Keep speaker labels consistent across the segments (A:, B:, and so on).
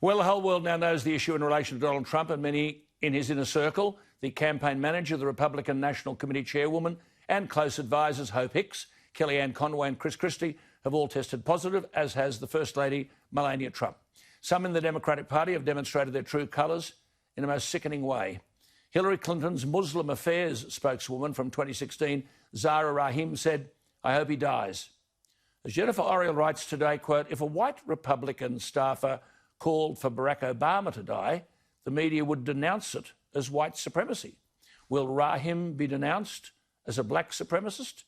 A: Well, the whole world now knows the issue in relation to Donald Trump, and many in his inner circle, the campaign manager, the Republican National Committee chairwoman, and close advisors Hope Hicks, Kellyanne Conway and Chris Christie have all tested positive, as has the First Lady, Melania Trump. Some in the Democratic Party have demonstrated their true colours in a most sickening way. Hillary Clinton's Muslim affairs spokeswoman from 2016, Zara Rahim, said, "I hope he dies." As Jennifer Oriel writes today, quote, "If a white Republican staffer called for Barack Obama to die, the media would denounce it as white supremacy. Will Rahim be denounced as a black supremacist?"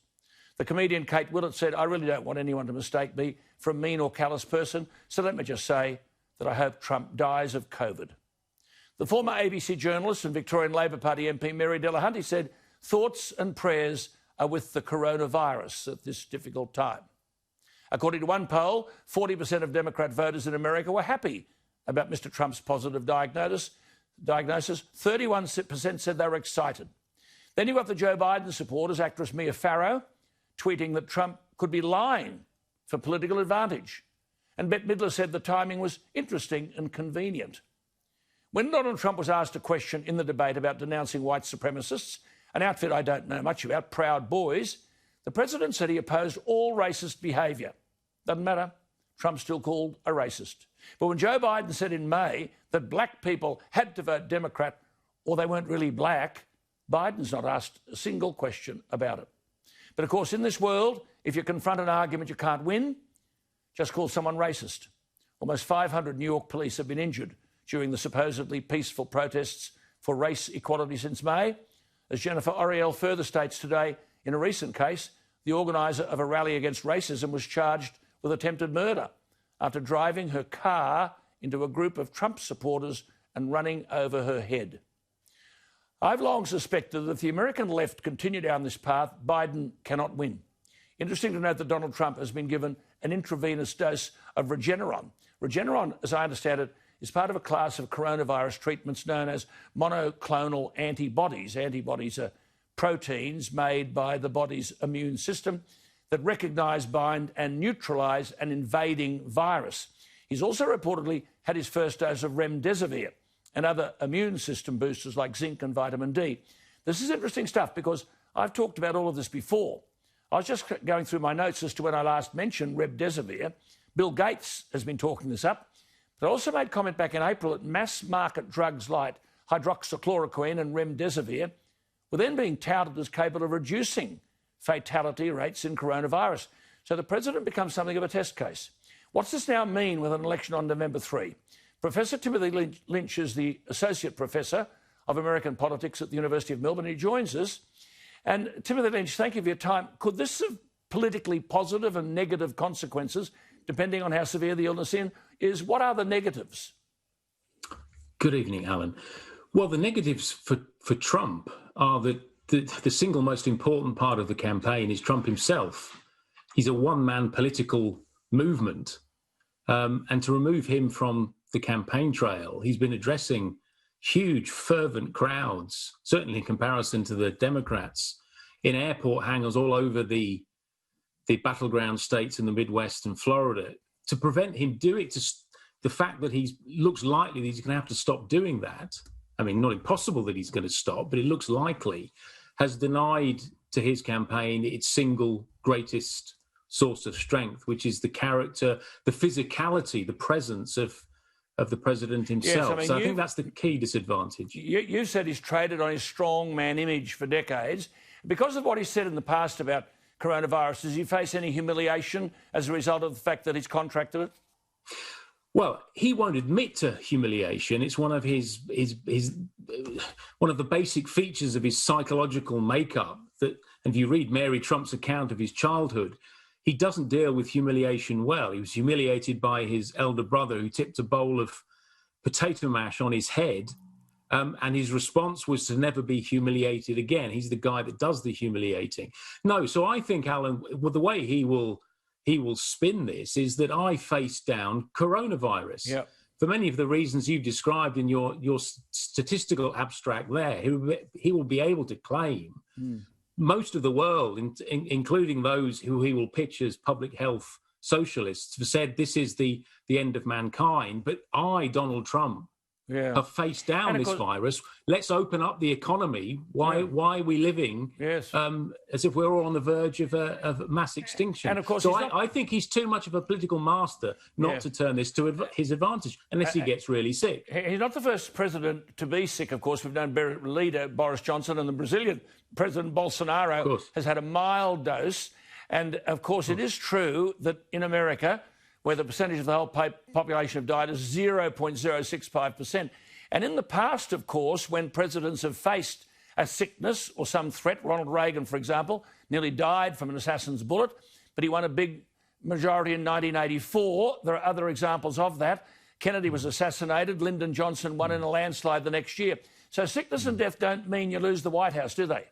A: The comedian Kate Willett said, "I really don't want anyone to mistake me for a mean or callous person, so let me just say that I hope Trump dies of COVID." The former ABC journalist and Victorian Labor Party MP Mary Delahunty said, "Thoughts and prayers are with the coronavirus at this difficult time." According to one poll, 40% of Democrat voters in America were happy about Mr Trump's positive diagnosis. 31% said they were excited. Then you've got the Joe Biden supporters, actress Mia Farrow, tweeting that Trump could be lying for political advantage. And Bette Midler said the timing was interesting and convenient. When Donald Trump was asked a question in the debate about denouncing white supremacists, an outfit I don't know much about, Proud Boys, the president said he opposed all racist behaviour. Doesn't matter. Trump's still called a racist. But when Joe Biden said in May that black people had to vote Democrat or they weren't really black, Biden's not asked a single question about it. But of course, in this world, if you confront an argument you can't win, just call someone racist. Almost 500 New York police have been injured during the supposedly peaceful protests for race equality since May. As Jennifer Oriel further states today, in a recent case, the organiser of a rally against racism was charged with attempted murder after driving her car into a group of Trump supporters and running over her head. I've long suspected that if the American left continue down this path, Biden cannot win. Interesting to note that Donald Trump has been given an intravenous dose of Regeneron. Regeneron, as I understand it, is part of a class of coronavirus treatments known as monoclonal antibodies. Antibodies are proteins made by the body's immune system that recognise, bind and neutralise an invading virus. He's also reportedly had his first dose of remdesivir and other immune system boosters like zinc and vitamin D. This is interesting stuff because I've talked about all of this before. I was just going through my notes as to when I last mentioned remdesivir. Bill Gates has been talking this up. But I also made comment back in April that mass-market drugs like hydroxychloroquine and remdesivir were then being touted as capable of reducing fatality rates in coronavirus. So the president becomes something of a test case. What's this now mean with an election on November 3? Professor Timothy Lynch is the Associate Professor of American Politics at the University of Melbourne. He joins us. And Timothy Lynch, thank you for your time. Could this have politically positive and negative consequences, depending on how severe the illness is? What are the negatives?
B: Good evening, Alan. Well, the negatives for Trump are that the single most important part of the campaign is Trump himself. He's a one-man political movement. And to remove him from the campaign trail, he's been addressing huge, fervent crowds, certainly in comparison to the Democrats, in airport hangars all over the battleground states in the Midwest and Florida. To prevent him doing it, the fact that he looks likely that he's going to have to stop doing that, I mean, not impossible that he's going to stop, but it looks likely, has denied to his campaign its single greatest source of strength, which is the character, the physicality, the presence of the president himself. Yes, I think that's the key disadvantage.
A: You said he's traded on his strong man image for decades. Because of what he said in the past about coronavirus, does he face any humiliation as a result of the fact that he's contracted it?
B: Well, he won't admit to humiliation. It's one of his one of the basic features of his psychological makeup. That, and if you read Mary Trump's account of his childhood, he doesn't deal with humiliation well. He was humiliated by his elder brother who tipped a bowl of potato mash on his head, and his response was to never be humiliated again. He's the guy that does the humiliating. No, so I think, Alan, well, the way he will spin this is that I face down coronavirus. Yep. For many of the reasons you've described in your statistical abstract there, he will be able to claim most of the world, including those who he will pitch as public health socialists have said this is the end of mankind. But I, Donald Trump, have faced down this virus. Let's open up the economy. Why are we living as if we're all on the verge of mass extinction?
A: And of course,
B: so I think he's too much of a political master not to turn this to his advantage, unless he gets really sick.
A: He's not the first president to be sick, of course. We've known leader Boris Johnson, and the Brazilian President Bolsonaro has had a mild dose. And, of course, it is true that in America, where the percentage of the whole population have died is 0.065%. And in the past, of course, when presidents have faced a sickness or some threat, Ronald Reagan, for example, nearly died from an assassin's bullet, but he won a big majority in 1984. There are other examples of that. Kennedy was assassinated. Lyndon Johnson won in a landslide the next year. So sickness and death don't mean you lose the White House, do they?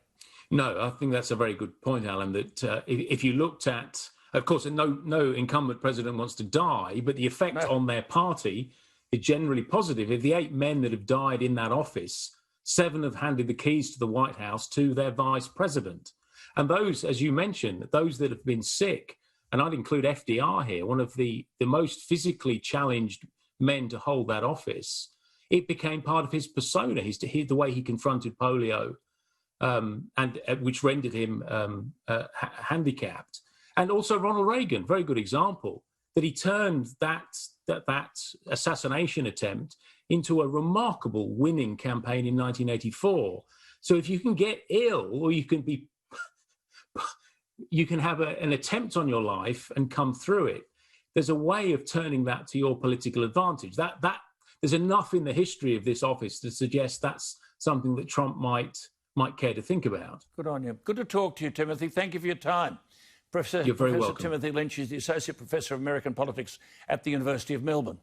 B: No, I think that's a very good point, Alan, that if you looked at, of course, no incumbent president wants to die, but the effect on their party is generally positive. If the 8 men that have died in that office, 7 have handed the keys to the White House to their vice president. And those, as you mentioned, those that have been sick, and I'd include FDR here, one of the most physically challenged men to hold that office, it became part of his persona, the way he confronted polio, and which rendered him handicapped. And also Ronald Reagan, very good example, that he turned that assassination attempt into a remarkable winning campaign in 1984. So if you can get ill, or you can have an attempt on your life and come through it, there's a way of turning that to your political advantage. That there's enough in the history of this office to suggest that's something that Trump might care to think about.
A: Good on you. Good to talk to you, Timothy. Thank you for your time.
B: You're very welcome.
A: Professor Timothy Lynch is the Associate Professor of American Politics at the University of Melbourne.